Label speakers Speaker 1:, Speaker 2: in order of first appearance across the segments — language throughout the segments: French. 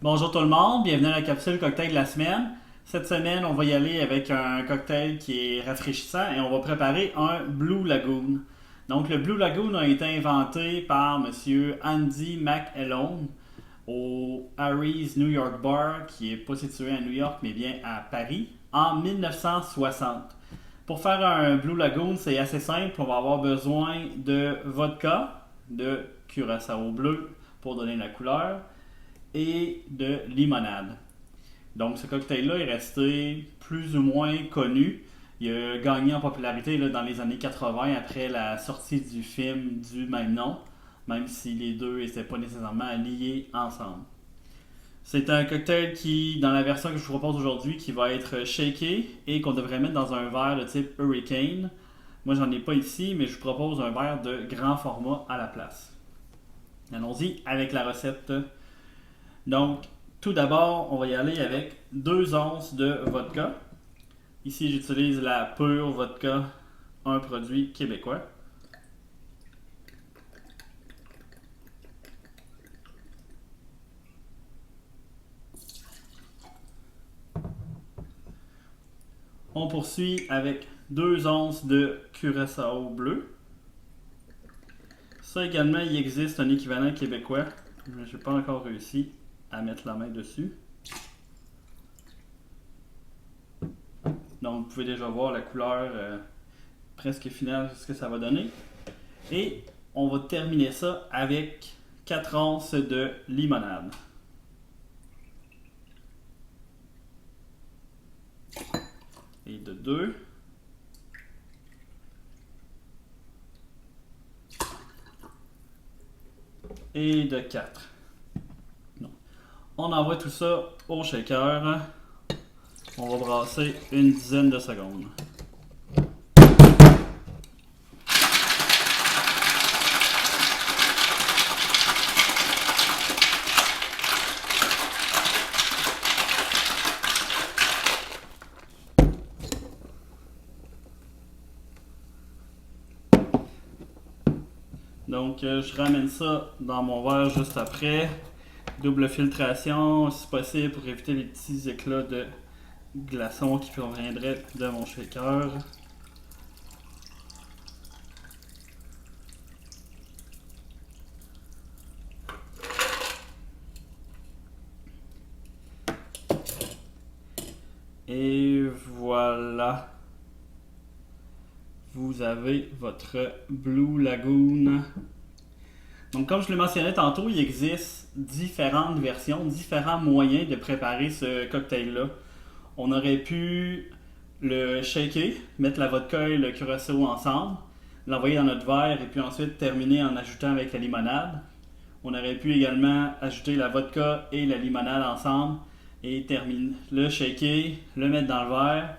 Speaker 1: Bonjour tout le monde, bienvenue à la capsule cocktail de la semaine. Cette semaine, on va y aller avec un cocktail qui est rafraîchissant et on va préparer un Blue Lagoon. Donc le Blue Lagoon a été inventé par Monsieur Andy McElhone au Harry's New York Bar, qui est pas situé à New York mais bien à Paris, en 1960. Pour faire un Blue Lagoon, c'est assez simple. On va avoir besoin de vodka, de curaçao bleu pour donner la couleur, et de limonade. Donc ce cocktail-là est resté plus ou moins connu. Il a gagné en popularité là, dans les années 80 après la sortie du film du même nom, même si les deux n'étaient pas nécessairement liés ensemble. C'est un cocktail qui, dans la version que je vous propose aujourd'hui, qui va être shaké et qu'on devrait mettre dans un verre de type Hurricane. Moi, j'en ai pas ici, mais je vous propose un verre de grand format à la place. Allons-y avec la recette. Donc, tout d'abord, on va y aller avec 2 onces de vodka. Ici, j'utilise la pure vodka, un produit québécois. On poursuit avec 2 onces de curaçao bleu. Ça également, il existe un équivalent québécois, mais je n'ai pas encore réussi à mettre la main dessus. Donc, vous pouvez déjà voir la couleur presque finale de ce que ça va donner. Et on va terminer ça avec 4 onces de limonade. Et de 2. Et de 4. On envoie tout ça au shaker. On va brasser une dizaine de secondes. Donc, je ramène ça dans mon verre juste après. Double filtration, si possible, pour éviter les petits éclats de glaçons qui proviendraient de mon shaker. Et voilà. Vous avez votre Blue Lagoon. Donc, comme je le mentionnais tantôt, il existe différentes versions, différents moyens de préparer ce cocktail-là. On aurait pu le shaker, mettre la vodka et le curaçao ensemble, l'envoyer dans notre verre et puis ensuite terminer en ajoutant avec la limonade. On aurait pu également ajouter la vodka et la limonade ensemble et terminer le shaker, le mettre dans le verre,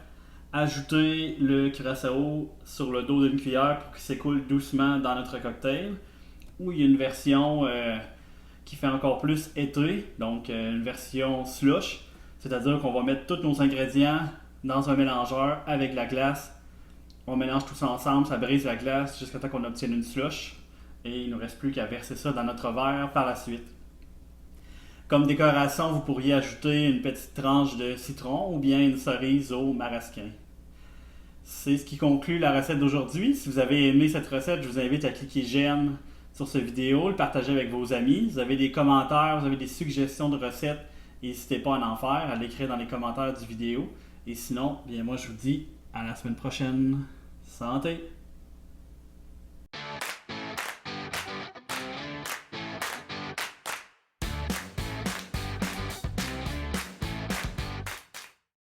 Speaker 1: ajouter le curaçao sur le dos d'une cuillère pour qu'il s'écoule doucement dans notre cocktail. Ou il y a une version qui fait encore plus été, donc une version slush, c'est-à-dire qu'on va mettre tous nos ingrédients dans un mélangeur avec la glace. On mélange tout ça ensemble, ça brise la glace jusqu'à temps qu'on obtienne une slush. Et il ne nous reste plus qu'à verser ça dans notre verre par la suite. Comme décoration, vous pourriez ajouter une petite tranche de citron ou bien une cerise au marasquin. C'est ce qui conclut la recette d'aujourd'hui. Si vous avez aimé cette recette, je vous invite à cliquer j'aime sur cette vidéo, le partager avec vos amis. Vous avez des commentaires, vous avez des suggestions de recettes, n'hésitez pas à en faire, à l'écrire dans les commentaires du vidéo. Et sinon, bien moi je vous dis à la semaine prochaine. Santé!